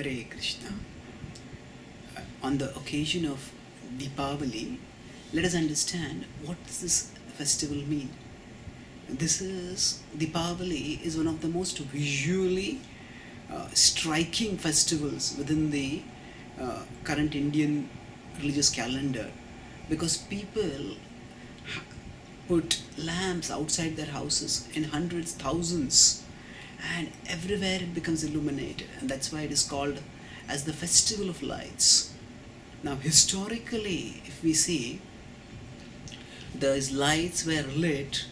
Hare Krishna. On the occasion of Diwali, let us understand what does this festival mean. Diwali is one of the most visually striking festivals within the current Indian religious calendar, because people put lamps outside their houses in hundreds, thousands, and everywhere it becomes illuminated, and that's why it is called as the festival of lights. Now historically, if we see, those lights were lit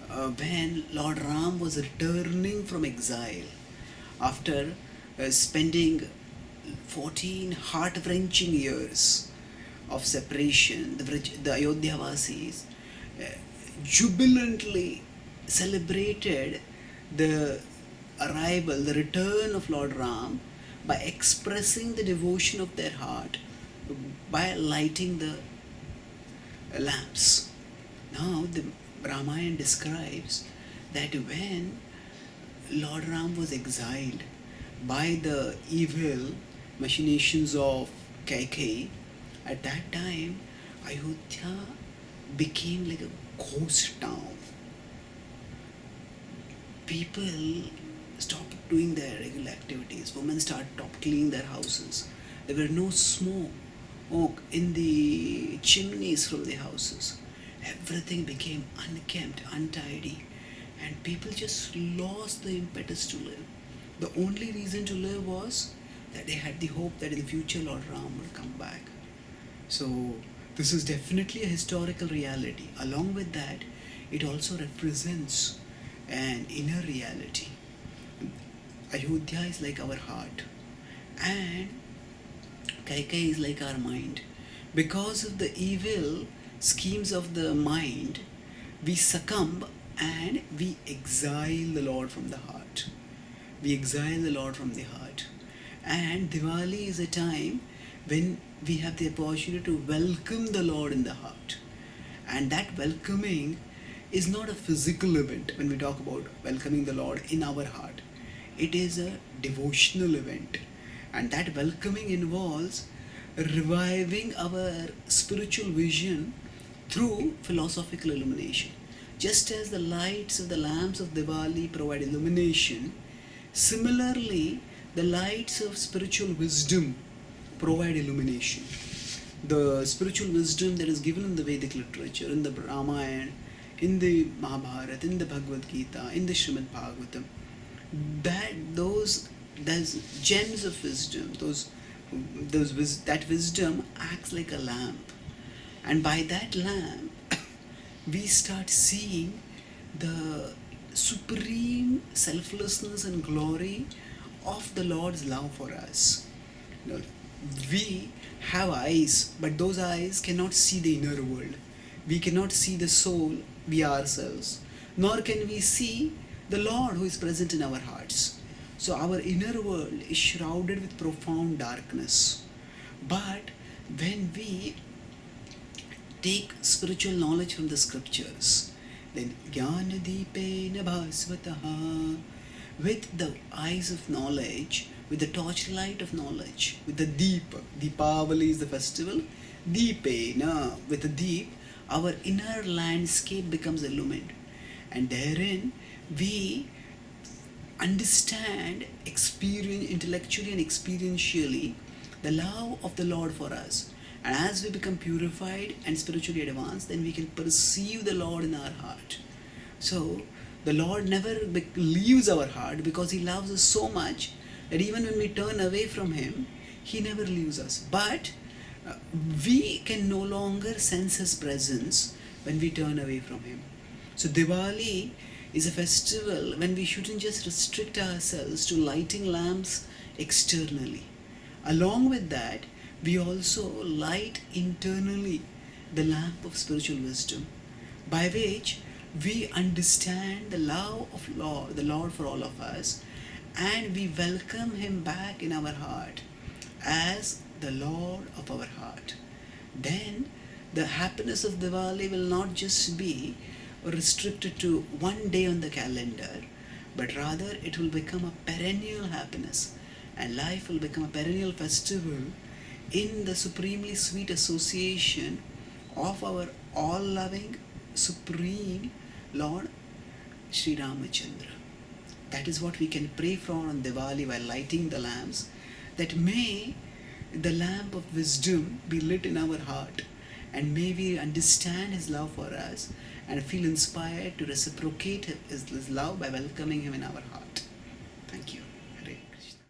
when Lord Ram was returning from exile after spending 14 heart-wrenching years of separation. The Ayodhya Vasis jubilantly celebrated the the return of Lord Ram by expressing the devotion of their heart by lighting the lamps. Now the Ramayana describes that when Lord Ram was exiled by the evil machinations of Kaikeyi, at that time Ayodhya became like a ghost town. People stopped doing their regular activities. Women stopped cleaning their houses. There were no smoke in the chimneys from the houses. Everything became unkempt, untidy, and people just lost the impetus to live. The only reason to live was that they had the hope that in the future Lord Ram would come back. So this is definitely a historical reality. Along with that, it also represents an inner reality. Ayodhya is like our heart, and Kaikeyi is like our mind. Because of the evil schemes of the mind, we succumb and we exile the Lord from the heart. We exile the Lord from the heart. And Diwali is a time when we have the opportunity to welcome the Lord in the heart. And that welcoming is not a physical event when we talk about welcoming the Lord in our heart. It is a devotional event. And that welcoming involves reviving our spiritual vision through philosophical illumination. Just as the lights of the lamps of Diwali provide illumination, similarly, the lights of spiritual wisdom provide illumination. The spiritual wisdom that is given in the Vedic literature, in the Ramayana, in the Mahabharata, in the Bhagavad Gita, in the Srimad Bhagavatam, those gems of wisdom, that wisdom acts like a lamp, and by that lamp we start seeing the supreme selflessness and glory of the Lord's love for us. You know, we have eyes, but those eyes cannot see the inner world. We cannot see the soul, we ourselves, nor can we see the Lord who is present in our hearts. So our inner world is shrouded with profound darkness. But when we take spiritual knowledge from the scriptures, then Jnana-deepena bhasvataha, with the eyes of knowledge, with the torchlight of knowledge, with the deep, Deepavali is the festival, deepena, with the deep, our inner landscape becomes illumined. And therein we understand, experience intellectually and experientially the love of the Lord for us. And as we become purified and spiritually advanced, then we can perceive the Lord in our heart. So the Lord never leaves our heart, because He loves us so much that even when we turn away from Him, He never leaves us. But we can no longer sense His presence when we turn away from Him. So Diwali is a festival when we shouldn't just restrict ourselves to lighting lamps externally. Along with that, we also light internally the lamp of spiritual wisdom, by which we understand the love of the Lord for all of us, and we welcome Him back in our heart as the Lord of our heart. Then the happiness of Diwali will not just be restricted to one day on the calendar, but rather it will become a perennial happiness. and life will become a perennial festival in the supremely sweet association of our all-loving, supreme Lord Sri Ramachandra. That is what we can pray for on Diwali while lighting the lamps, that may the lamp of wisdom be lit in our heart, and may we understand His love for us and feel inspired to reciprocate His love by welcoming Him in our heart.